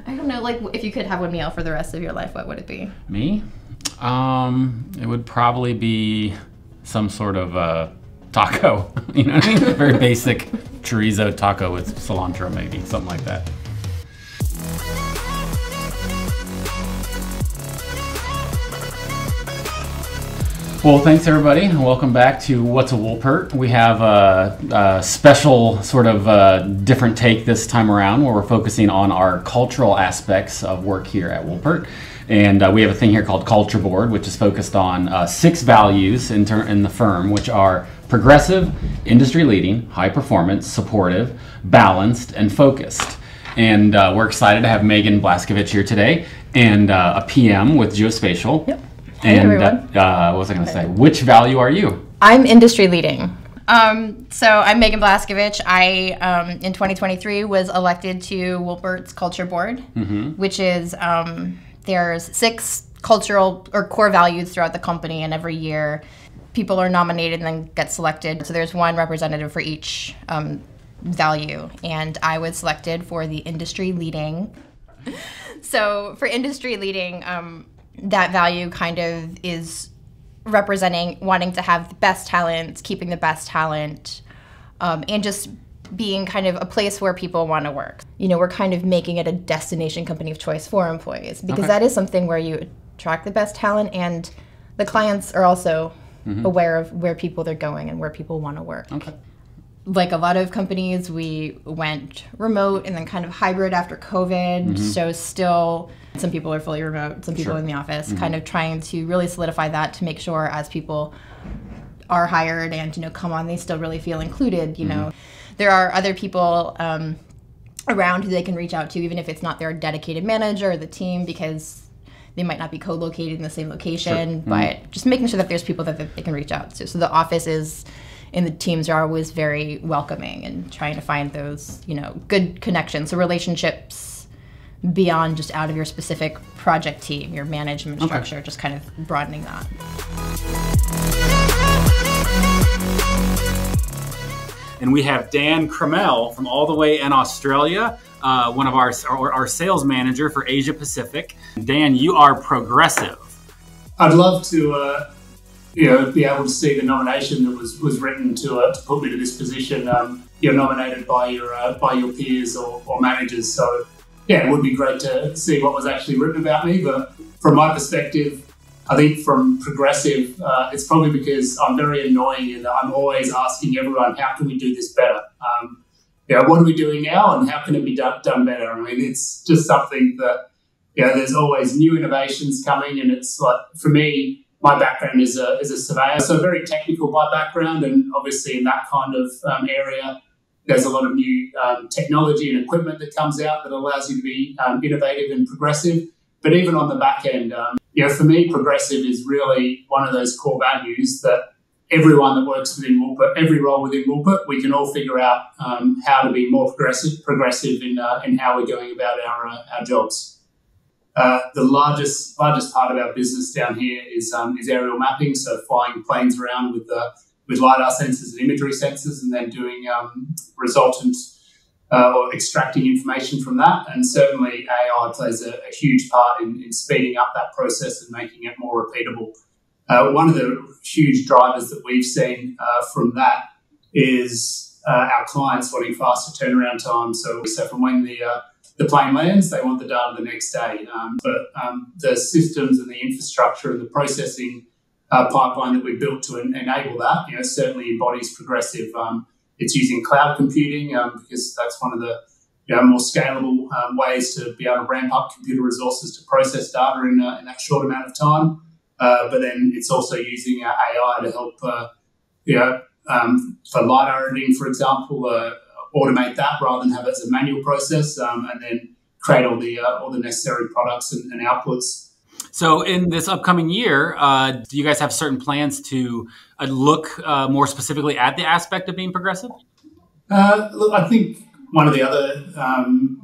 I don't know, like if you could have one meal for the rest of your life, what would it be? Me? It would probably be some sort of taco. You know what I mean? Very basic chorizo taco with cilantro, maybe something like that. Well, thanks everybody, and welcome back to What's a Woolpert. We have a special sort of different take this time around where we're focusing on our cultural aspects of work here at Woolpert. And we have a thing here called Culture Board, which is focused on 6 values in the firm, which are progressive, industry-leading, high-performance, supportive, balanced, and focused. And we're excited to have Megan Blaskovich here today, and a PM with Geospatial. Yep. Hey, and everyone. what was I going to say? Which value are you? I'm industry leading. So I'm Megan Blaskovich. I, in 2023, was elected to Woolpert's Culture Board, which is, there's 6 cultural or core values throughout the company, and every year people are nominated and then get selected. So there's one representative for each value, and I was selected for the industry leading. So for industry leading, that value kind of is representing wanting to have the best talent, keeping the best talent, and just being kind of a place where people want to work. You know, we're kind of making it a destination company of choice for employees, because that is something where you attract the best talent, and the clients are also aware of where people are going and where people want to work. Okay. Like a lot of companies, we went remote and then kind of hybrid after COVID. So still, some people are fully remote, some people in the office, kind of trying to really solidify that to make sure as people are hired and, you know, come on, they still really feel included, you know. There are other people around who they can reach out to, even if it's not their dedicated manager or the team, because they might not be co-located in the same location, but just making sure that there's people that they can reach out to. So the office is, and the teams are always very welcoming and trying to find those, you know, good connections. So relationships beyond just out of your specific project team, your management structure, just kind of broadening that. And we have Dan Kruimmel from all the way in Australia, one of our sales manager for Asia Pacific. Dan, you are progressive. I'd love to, you know, be able to see the nomination that was written to put me to this position. You're nominated by your peers or managers, so yeah, it would be great to see what was actually written about me. But from my perspective, I think from progressive, it's probably because I'm very annoying and I'm always asking everyone, how can we do this better? You know, what are we doing now and how can it be done better? I mean, it's just something that, you know, there's always new innovations coming, and it's like, for me, my background is a surveyor, so very technical by background, and obviously in that kind of area, there's a lot of new technology and equipment that comes out that allows you to be innovative and progressive. But even on the back end, you know, for me, progressive is really one of those core values that everyone that works within Woolpert, every role within Woolpert, we can all figure out how to be more progressive in how we're going about our jobs. The largest part of our business down here is aerial mapping, so flying planes around with LiDAR sensors and imagery sensors, and then doing resultant or extracting information from that. And certainly AI plays a huge part in speeding up that process and making it more repeatable. One of the huge drivers that we've seen from that is our clients wanting faster turnaround time. So from when the plane lands, they want the data the next day. But the systems and the infrastructure and the processing pipeline that we built to enable that, you know, certainly embodies progressive. It's using cloud computing because that's one of the, you know, more scalable ways to be able to ramp up computer resources to process data in that short amount of time. But then it's also using AI to help, you know, for LiDAR editing, for example, automate that rather than have it as a manual process, and then create all the necessary products and outputs. So in this upcoming year, do you guys have certain plans to look more specifically at the aspect of being progressive? Look, I think one of the other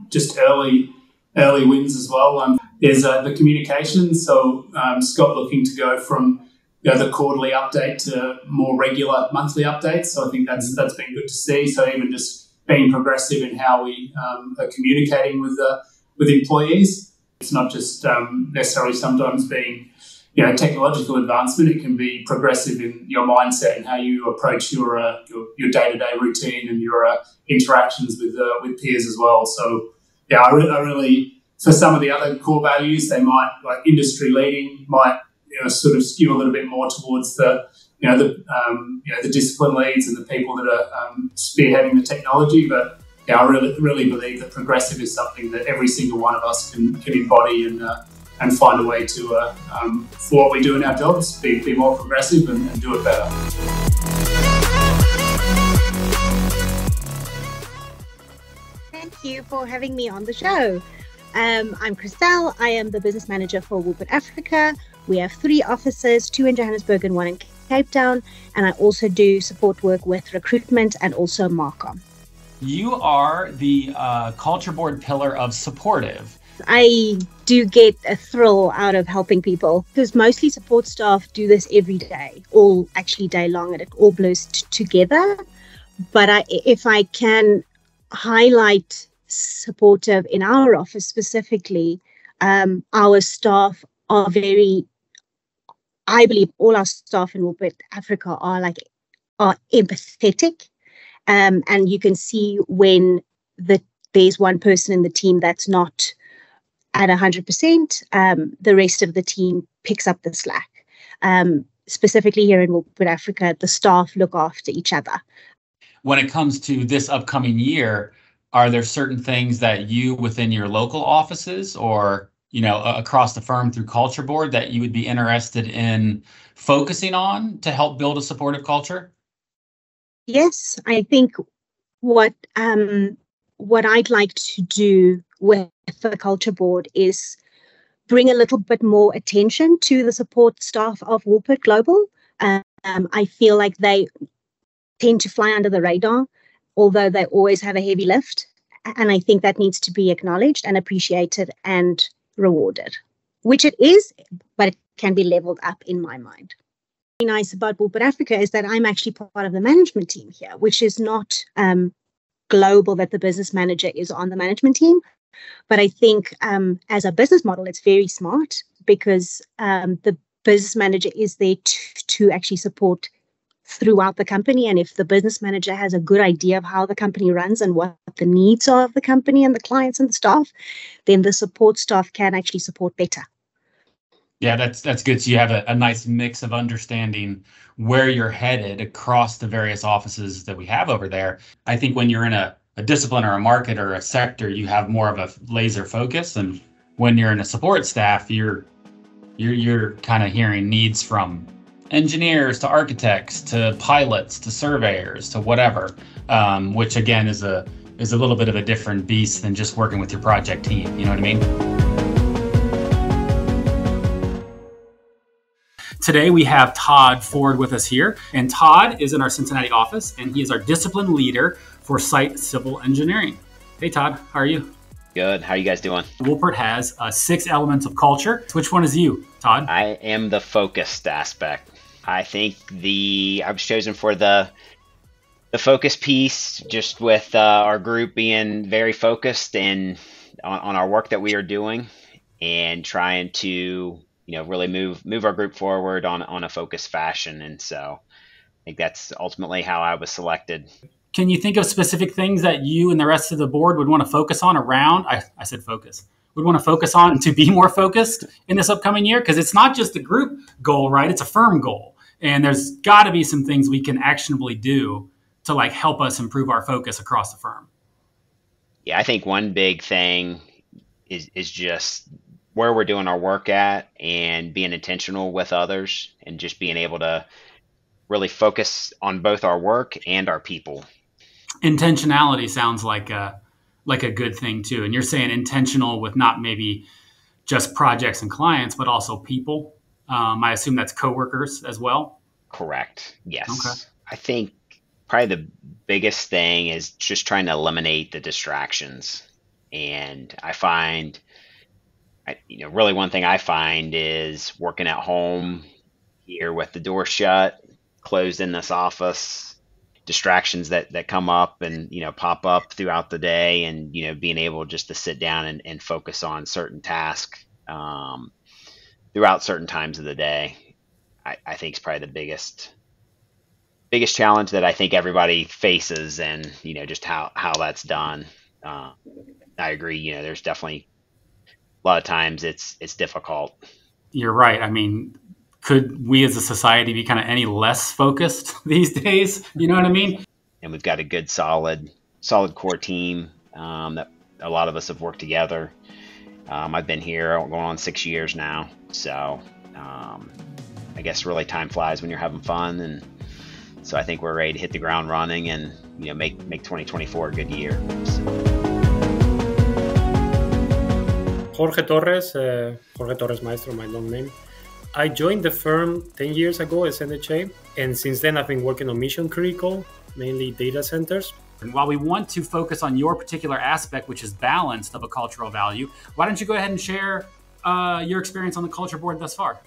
just early wins as well is the communication. So Scott looking to go from, you know, the quarterly update to more regular monthly updates. So I think that's been good to see. So even just being progressive in how we are communicating with with employees. It's not just necessarily sometimes being, technological advancement. It can be progressive in your mindset and how you approach your day-to-day routine and your interactions with peers as well. So, yeah, I really, for some of the other core values, they might, like industry leading, might sort of skew a little bit more towards the discipline leads and the people that are spearheading the technology. But yeah, I really believe that progressive is something that every single one of us can embody and find a way to, for what we do in our jobs, be more progressive and do it better. Thank you for having me on the show. I'm Christelle. I am the business manager for Woolpert Africa. We have 3 offices, 2 in Johannesburg and 1 in Cape Town. And I also do support work with recruitment and also Marcom. You are the culture board pillar of supportive. I do get a thrill out of helping people because mostly support staff do this every day, all actually day long, and it all blows together. But if I can highlight supportive in our office specifically, our staff are I believe all our staff in Woolpert Africa are empathetic. And you can see when there's one person in the team that's not at 100%, the rest of the team picks up the slack. Specifically here in Woolpert Africa, the staff look after each other. When it comes to this upcoming year, are there certain things that you within your local offices or across the firm through Culture Board that you would be interested in focusing on to help build a supportive culture? Yes, I think what I'd like to do with the Culture Board is bring a little bit more attention to the support staff of Woolpert Global. I feel like they tend to fly under the radar, although they always have a heavy lift. And I think that needs to be acknowledged and appreciated and rewarded, which it is, but it can be leveled up in my mind. What's nice about Woolpert Africa is that I'm actually part of the management team here, which is not global that the business manager is on the management team. But I think as a business model, it's very smart because the business manager is there to actually support throughout the company. And if the business manager has a good idea of how the company runs and what the needs are of the company and the clients and the staff, then the support staff can actually support better. Yeah, that's good. So you have a nice mix of understanding where you're headed across the various offices that we have over there. I think when you're in a discipline or a market or a sector, you have more of a laser focus. And when you're in a support staff, you're kind of hearing needs from engineers to architects to pilots to surveyors to whatever, which again is a little bit of a different beast than just working with your project team. You know what I mean? Today we have Todd Ford with us here, and Todd is in our Cincinnati office, and he is our discipline leader for site civil engineering. Hey Todd, how are you? Good. How are you guys doing? Woolpert has 6 elements of culture. Which one is you, Todd? I am the focused aspect. I think I was chosen for the focus piece, just with our group being very focused and on our work that we are doing, and trying to really move our group forward on a focused fashion. And so I think that's ultimately how I was selected. Can you think of specific things that you and the rest of the board would want to focus on around? I said focus. Would want to focus on to be more focused in this upcoming year? Because it's not just a group goal, right? It's a firm goal. And there's got to be some things we can actionably do to help us improve our focus across the firm. Yeah, I think one big thing is just where we're doing our work at and being intentional with others and just being able to really focus on both our work and our people. Intentionality sounds like a good thing too. And you're saying intentional with not maybe just projects and clients, but also people. I assume that's coworkers as well. Correct. Yes. Okay. I think probably the biggest thing is just trying to eliminate the distractions. And I find, really one thing I find is working at home here with the door shut, closed in this office, distractions that come up and, pop up throughout the day, and, being able just to sit down and focus on certain tasks throughout certain times of the day, I think is probably the biggest challenge that I think everybody faces, and, just how that's done. I agree. There's definitely a lot of times it's difficult. You're right. I mean, could we as a society be kind of any less focused these days? You know what I mean? And we've got a good, solid core team that a lot of us have worked together. I've been here going on 6 years now. So I guess really time flies when you're having fun. And so I think we're ready to hit the ground running and, make 2024 a good year. Jorge Torres Maestro, my long name. I joined the firm 10 years ago as NHA, and since then I've been working on mission critical, mainly data centers. And while we want to focus on your particular aspect, which is balanced of a cultural value, why don't you go ahead and share your experience on the culture board thus far?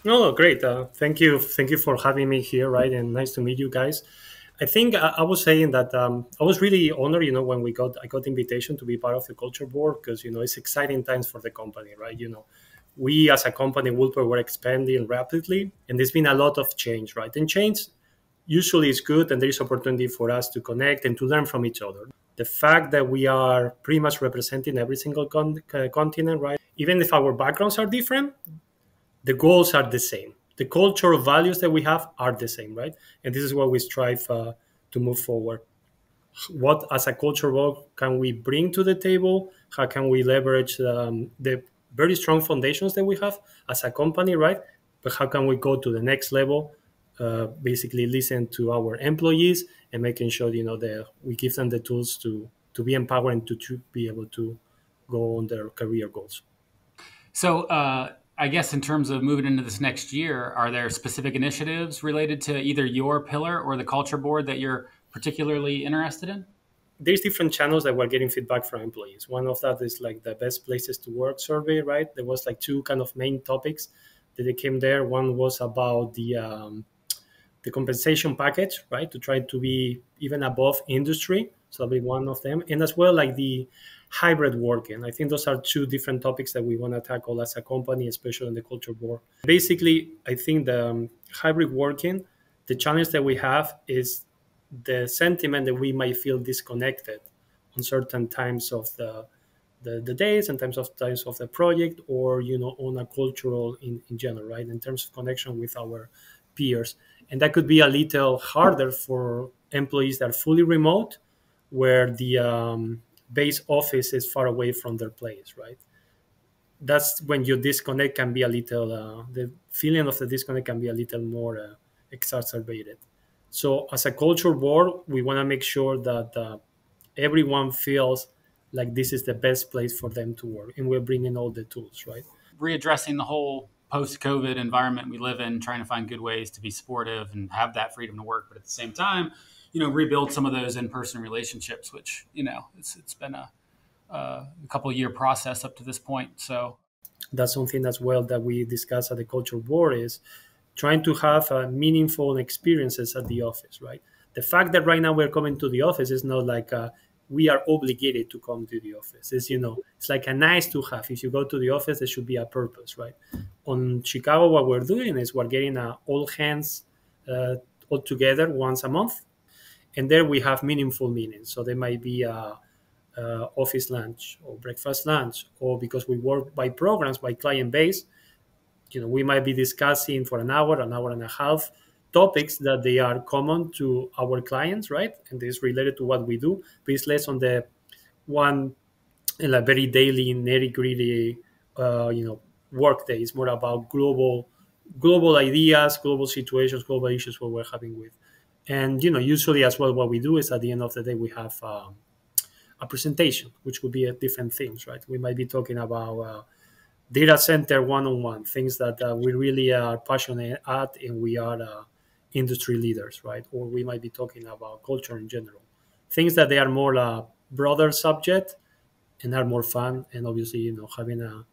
No, great. Thank you for having me here, right? And nice to meet you guys. I think I was saying that I was really honored, when I got the invitation to be part of the culture board, because, it's exciting times for the company, right? We as a company, Woolpert, were expanding rapidly, and there's been a lot of change, right? And change usually is good, and there is opportunity for us to connect and to learn from each other. The fact that we are pretty much representing every single continent, right? Even if our backgrounds are different, the goals are the same. The cultural values that we have are the same, right? And this is what we strive to move forward. What, as a culture role, can we bring to the table? How can we leverage the very strong foundations that we have as a company, right? But how can we go to the next level? Basically, listen to our employees and making sure, that we give them the tools to be empowered and to be able to go on their career goals. So, I guess in terms of moving into this next year, are there specific initiatives related to either your pillar or the culture board that you're particularly interested in? There's different channels that we're getting feedback from employees. One of that is like the best places to work survey, right? There was like two kind of main topics that they came there. One was about the compensation package, right? To try to be even above industry. So that'll be one of them. And as well, like the hybrid working. I think those are two different topics that we want to tackle as a company, especially in the culture board. Basically, I think the hybrid working, the challenge that we have is the sentiment that we might feel disconnected on certain times of the days and times of the project, or on a cultural in general, right? In terms of connection with our peers. And that could be a little harder for employees that are fully remote, where the base office is far away from their place, right? That's when your disconnect can be a little, the feeling of the disconnect can be a little more exacerbated. So as a culture board, we want to make sure that everyone feels like this is the best place for them to work. And we're bringing all the tools, right? Readdressing the whole post-COVID environment we live in, trying to find good ways to be supportive and have that freedom to work, but at the same time, rebuild some of those in-person relationships, which, it's been a couple of year process up to this point. So that's something as well that we discuss at the culture board, is trying to have meaningful experiences at the office, right? The fact that right now we're coming to the office is not like we are obligated to come to the office. It's like a nice to have. If you go to the office, there should be a purpose, right? On Chicago, what we're doing is we're getting all hands all together once a month. And there we have meaningful meetings. So there might be a office lunch or breakfast lunch, or because we work by programs, by client base, we might be discussing for an hour and a half, topics that they are common to our clients, right? And this is related to what we do, but it's less on the one very daily nitty-gritty, work day. It's more about global ideas, global situations, global issues what we're having with. And, usually as well, what we do is at the end of the day, we have a presentation, which would be at different themes, right? We might be talking about data center one-on-one, things that we really are passionate at, and we are industry leaders, right? Or we might be talking about culture in general, things that they are more broader subject and are more fun. And obviously, having a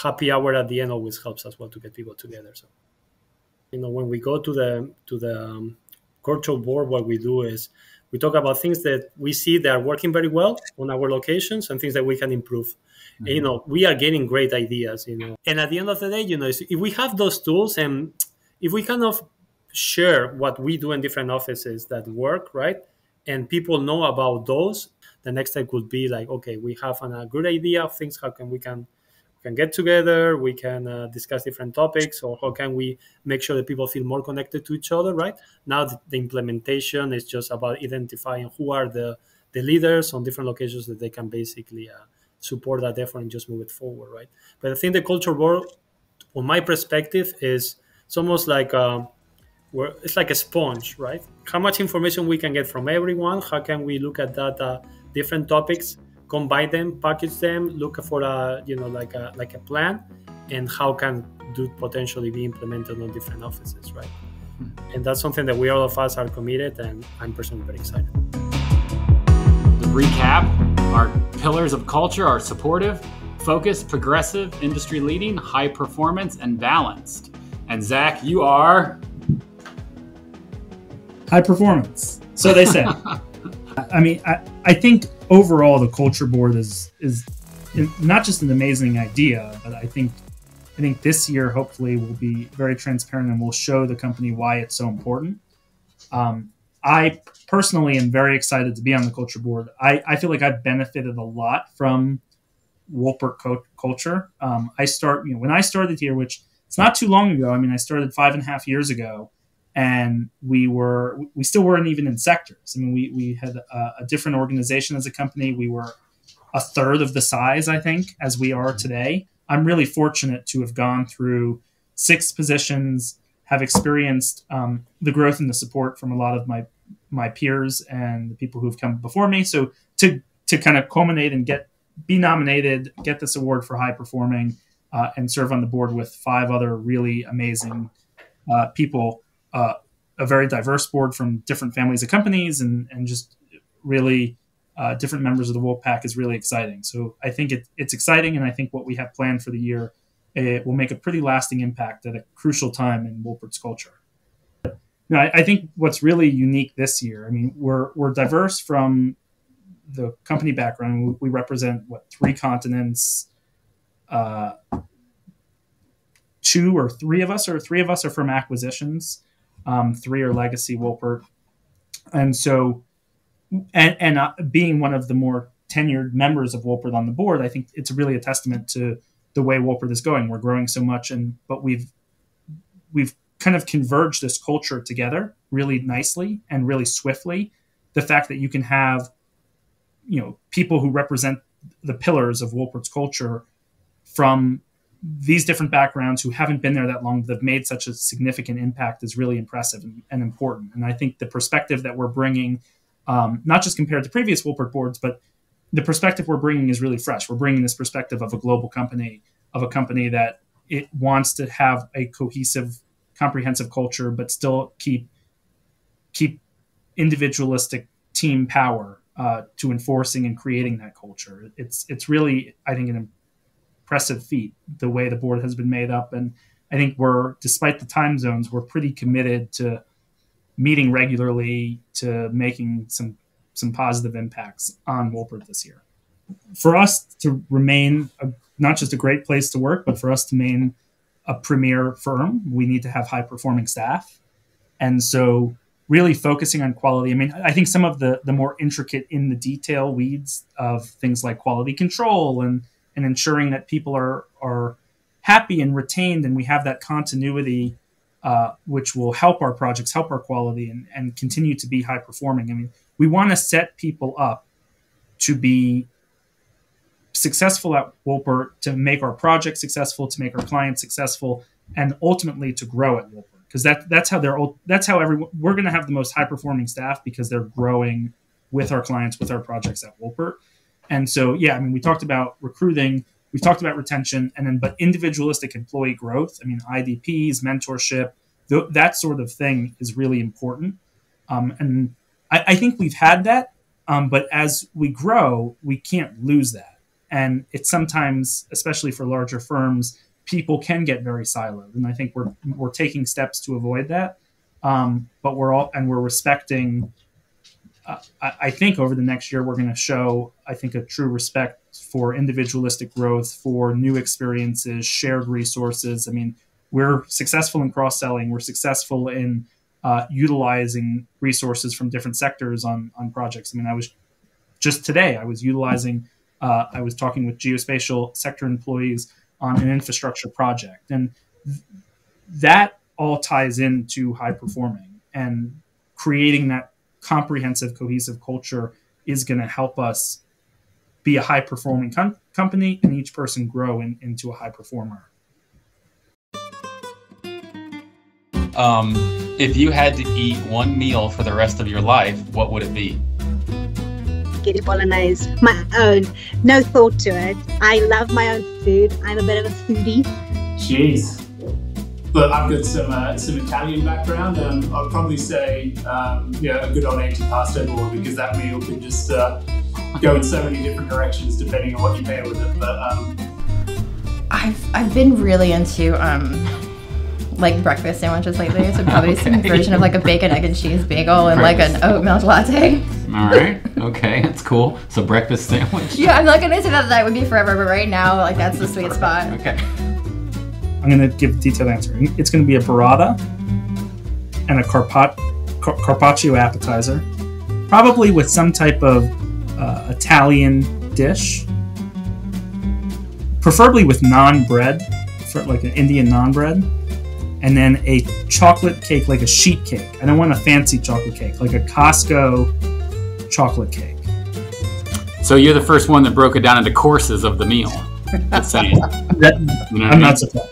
happy hour at the end always helps as well to get people together. So, when we go to the cultural board, what we do is we talk about things that we see that are working very well on our locations and things that we can improve. Mm-hmm. And, you know, we are getting great ideas, you know. And at the end of the day, you know, if we have those tools and if we kind of share what we do in different offices that work, right, and people know about those, the next step would be like, okay, we have a good idea of things, how can we can get together, we can discuss different topics, or how can we make sure that people feel more connected to each other, right? Now the implementation is just about identifying who are the leaders on different locations that they can basically support that effort and just move it forward, right? But I think the culture board, from my perspective, is it's almost like it's like a sponge, right? How much information we can get from everyone, how can we look at that different topics, combine them, package them, look for a, you know, like a plan, and how can do potentially be implemented on different offices, right? And that's something that we all of us are committed, and I'm personally very excited. To recap, our pillars of culture are supportive, focused, progressive, industry leading, high performance, and balanced. And Zach, you are high performance. So they say. I mean, I think overall the culture board is not just an amazing idea, but I think this year hopefully will be very transparent and will show the company why it's so important. I personally am very excited to be on the culture board. I feel like I've benefited a lot from Woolpert culture. When I started here, which it's not too long ago. I mean, I started 5.5 years ago. And we still weren't even in sectors. I mean, we had a different organization as a company. We were a third of the size, I think, as we are today. I'm really fortunate to have gone through 6 positions, have experienced the growth and the support from a lot of my peers and the people who have come before me. So to kind of culminate and be nominated, get this award for high performing, and serve on the board with 5 other really amazing people. A very diverse board from different families of companies and just really different members of the Woolpack is really exciting. So I think it's exciting, and I think what we have planned for the year, it will make a pretty lasting impact at a crucial time in Woolpert's culture. Now, I think what's really unique this year, I mean, we're diverse from the company background. We represent, 3 continents, 2 or 3 of us are from acquisitions. 3 are legacy Woolpert. And so, and being one of the more tenured members of Woolpert on the board, I think it's really a testament to the way Woolpert is going. We're growing so much, but we've kind of converged this culture together really nicely and really swiftly. The fact that you can have, you know, people who represent the pillars of Woolpert's culture from these different backgrounds who haven't been there that long, that have made such a significant impact, is really impressive and important. And I think the perspective that we're bringing, not just compared to previous Woolpert boards, but the perspective we're bringing is really fresh. We're bringing this perspective of a global company, of a company that it wants to have a cohesive, comprehensive culture, but still keep individualistic team power to enforcing and creating that culture. It's really, I think, an impressive feat, the way the board has been made up. And I think despite the time zones, we're pretty committed to meeting regularly, to making some positive impacts on Woolpert this year. For us to remain not just a great place to work, but for us to remain a premier firm, we need to have high-performing staff. And so really focusing on quality. I mean, I think some of the more intricate in the detail weeds of things like quality control and ensuring that people are happy and retained, and we have that continuity, which will help our projects, help our quality, and continue to be high performing. I mean, we want to set people up to be successful at Woolpert, to make our projects successful, to make our clients successful, and ultimately to grow at Woolpert. Because that's how we're going to have the most high performing staff, because they're growing with our clients, with our projects at Woolpert. And so, yeah, I mean, we talked about recruiting, we've talked about retention, but individualistic employee growth. I mean, IDPs, mentorship, that sort of thing is really important. And I think we've had that, but as we grow, we can't lose that. And it's sometimes, especially for larger firms, people can get very siloed. And I think we're taking steps to avoid that. but we're respecting. I think over the next year, we're going to show, I think, a true respect for individualistic growth, for new experiences, shared resources. I mean, we're successful in cross-selling. We're successful in utilizing resources from different sectors on projects. I mean, I was talking with geospatial sector employees on an infrastructure project. And that all ties into high performing, and creating that comprehensive, cohesive culture is going to help us be a high performing company, and each person grow into a high performer. If you had to eat one meal for the rest of your life, what would it be? Spaghetti bolognese, my own, no thought to it. I love my own food. I'm a bit of a foodie. Jeez. Look, I've got some Italian background. I'd probably say a good old antipasta bowl, because that meal can just go in so many different directions depending on what you pair with it. But I've been really into like breakfast sandwiches lately, so probably some version of like a bacon, egg, and cheese bagel and like an oat milk latte. All right. Okay, that's cool. So breakfast sandwich. Yeah, I'm not gonna say that would be forever, but right now, like, that's the sweet spot. Okay. I'm going to give a detailed answer. It's going to be a burrata and a carpaccio appetizer, probably with some type of Italian dish, preferably with naan bread, like an Indian naan bread, and then a chocolate cake, like a sheet cake. I don't want a fancy chocolate cake, like a Costco chocolate cake. So you're the first one that broke it down into courses of the meal. That's saying. I'm not surprised.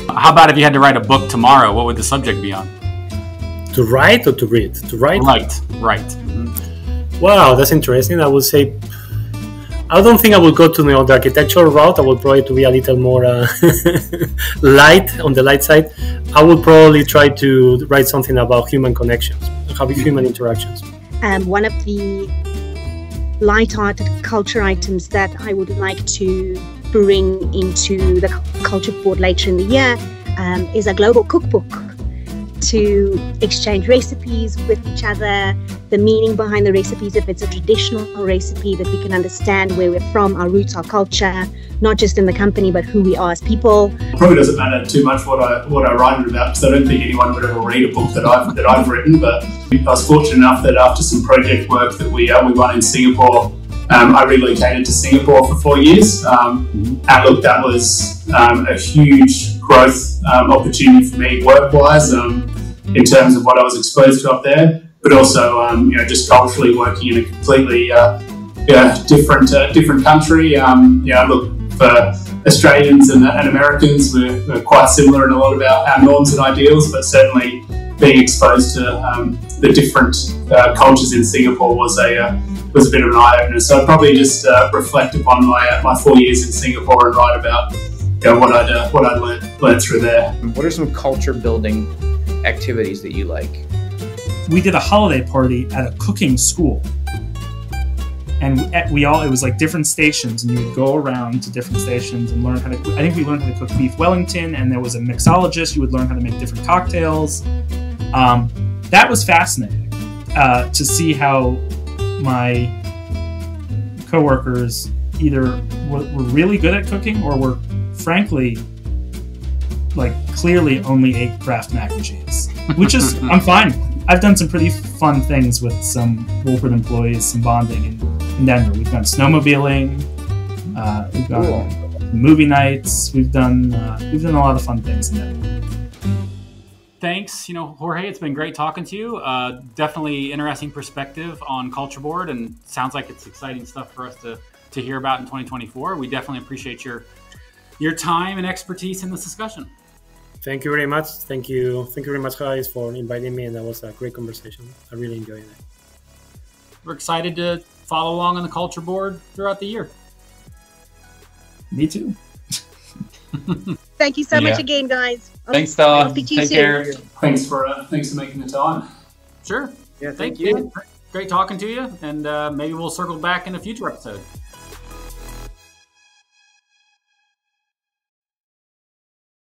How about if you had to write a book tomorrow? What would the subject be on? To write or to read? To write? Right. Mm-hmm. Wow, that's interesting. I would say, I don't think I would go to the architectural route. I would probably to be a little more light, on the light side. I would probably try to write something about human connections, having human interactions. One of the light-hearted culture items that I would like to bring into the culture board later in the year is a global cookbook to exchange recipes with each other, the meaning behind the recipes, if it's a traditional recipe, that we can understand where we're from, our roots, our culture, not just in the company, but who we are as people. It probably doesn't matter too much what I write it about, because I don't think anyone would ever read a book that I've written. But I was fortunate enough that after some project work that we won in Singapore, I relocated to Singapore for 4 years. And look, that was a huge growth opportunity for me work-wise, in terms of what I was exposed to up there, but also just culturally working in a completely different country. Look, for Australians and Americans, we're quite similar in a lot of our norms and ideals, but certainly being exposed to the different cultures in Singapore was a bit of an eye-opener. So I'd probably just reflect upon my 4 years in Singapore and write about what I'd learned through there. What are some culture building activities that you like? We did a holiday party at a cooking school, and it was like different stations, and you would go around to different stations and learn how to. I think we learned how to cook beef Wellington, and there was a mixologist. You would learn how to make different cocktails. That was fascinating to see how my coworkers either were really good at cooking or were frankly clearly only ate Kraft mac and cheese, which is I'm fine. I've done some pretty fun things with some Woolpert employees, some bonding in Denver. We've done snowmobiling, we've done movie nights, we've done a lot of fun things in Denver. Thanks, Jorge. It's been great talking to you. Definitely interesting perspective on Culture Board, and sounds like it's exciting stuff for us to hear about in 2024. We definitely appreciate your time and expertise in this discussion. Thank you very much. Thank you very much, guys, for inviting me, and that was a great conversation. I really enjoyed it. We're excited to follow along on the Culture Board throughout the year. Me too. Thank you so much again, guys. Thanks, Todd. Take care. Thanks for making the time. Sure. Yeah, thank you. Great talking to you, and maybe we'll circle back in a future episode.